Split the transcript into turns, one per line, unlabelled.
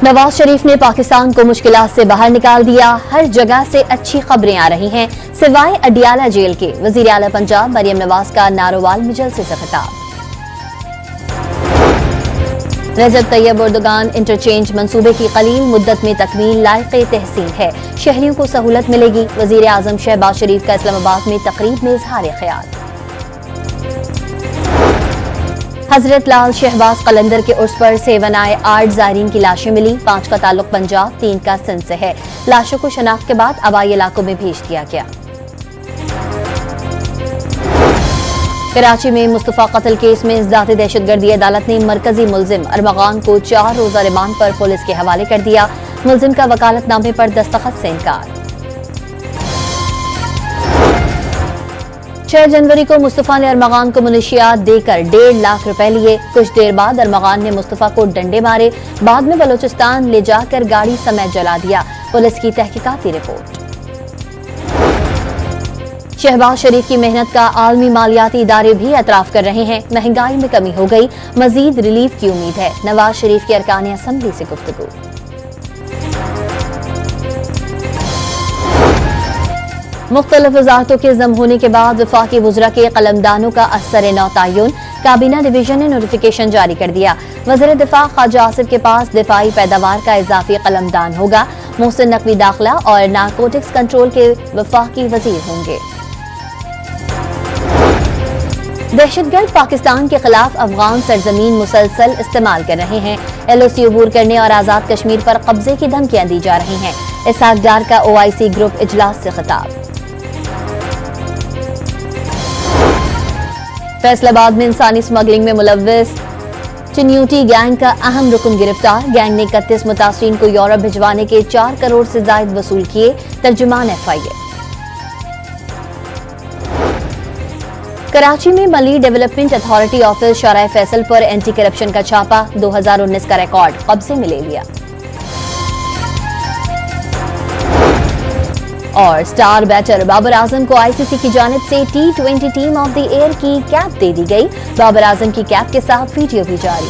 नवाज शरीफ ने पाकिस्तान को मुश्किलात से बाहर निकाल दिया। हर जगह से अच्छी खबरें आ रही हैं सिवाय अडियाला जेल के। वजीर आला पंजाब मरियम नवाज का नारोवाल में जलसे से खिताब। रजब तैयब उर्दुगान इंटरचेंज मंसूबे की कलील मुद्दत में तकमील लायक़े तहसीन है। शहरियों को सहूलत मिलेगी। वजीर आजम शहबाज शरीफ का इस्लामाबाद में तकरीब में इजहार ख्याल। हजरत लाल शहबाज कलंदर के उर्स पर 7 आए 8 ज़ायरीन की लाशें मिली। 5 का ताल्लुक पंजाब, 3 का सिंध से है। लाशों को शनाख्त के बाद आबाई इलाकों में भेज दिया गया। कराची में मुस्तफा कत्ल केस में इज़्दाद दहशतगर्दी अदालत ने मरकजी मुलजिम अरमगान को 4 रोजा रिमांड पर पुलिस के हवाले कर दिया। मुलजिम का वकालतनामे पर दस्तखत से इनकार। 6 जनवरी को मुस्तफा ने अरमगान को मुनशियात देकर 1.5 लाख रुपए लिए। कुछ देर बाद अरमगान ने मुस्तफा को डंडे मारे। बाद में बलोचिस्तान ले जाकर गाड़ी समेत जला दिया। पुलिस की तहकीकाती रिपोर्ट। शहबाज शरीफ की मेहनत का आलमी मालियाती इदारे भी एतराफ कर रहे हैं। महंगाई में कमी हो गई, मजीद रिलीफ की उम्मीद है। नवाज शरीफ की अरकान असम्बली से गुफ्तगू। मुख्तलिफ वजारतों के जम होने के बाद वफाकी वज़रा के कलमदानों का असर नौ तयन। काबीना डिवीजन ने नोटिफिकेशन जारी कर दिया। वज़ीर दिफा ख्वाजा आसिफ के पास दिफाई पैदावार का इजाफी कलमदान होगा। मोहसिन नकवी दाखिला और नारकोटिक्स कंट्रोल के वफाकी वजीर होंगे। दहशतगर्द पाकिस्तान के खिलाफ अफगान सरजमीन मुसलसल इस्तेमाल कर रहे हैं। LOC अबूर करने और आजाद कश्मीर पर कब्जे की धमकियां दी जा रही हैं। इसहाक डार का OIC ग्रुप इजलास से खिताब। फैसलाबाद में इंसानी स्मगलिंग में मुलव्विस चिन्यूटी गैंग का अहम रुकन गिरफ्तार। गैंग ने 31 मुतासरीन को यूरोप भिजवाने के 4 करोड़ से जायद वसूल किए। तर्जुमान FIA। कराची में मली डेवलपमेंट अथॉरिटी ऑफिस शराय फैसल पर एंटी करप्शन का छापा। 2019 का रिकॉर्ड कब्जे में ले लिया। और स्टार बैटर बाबर आजम को ICC की जानिब से T20 team of the year की कैप दे दी गई। बाबर आजम की कैप के साथ वीडियो भी जारी।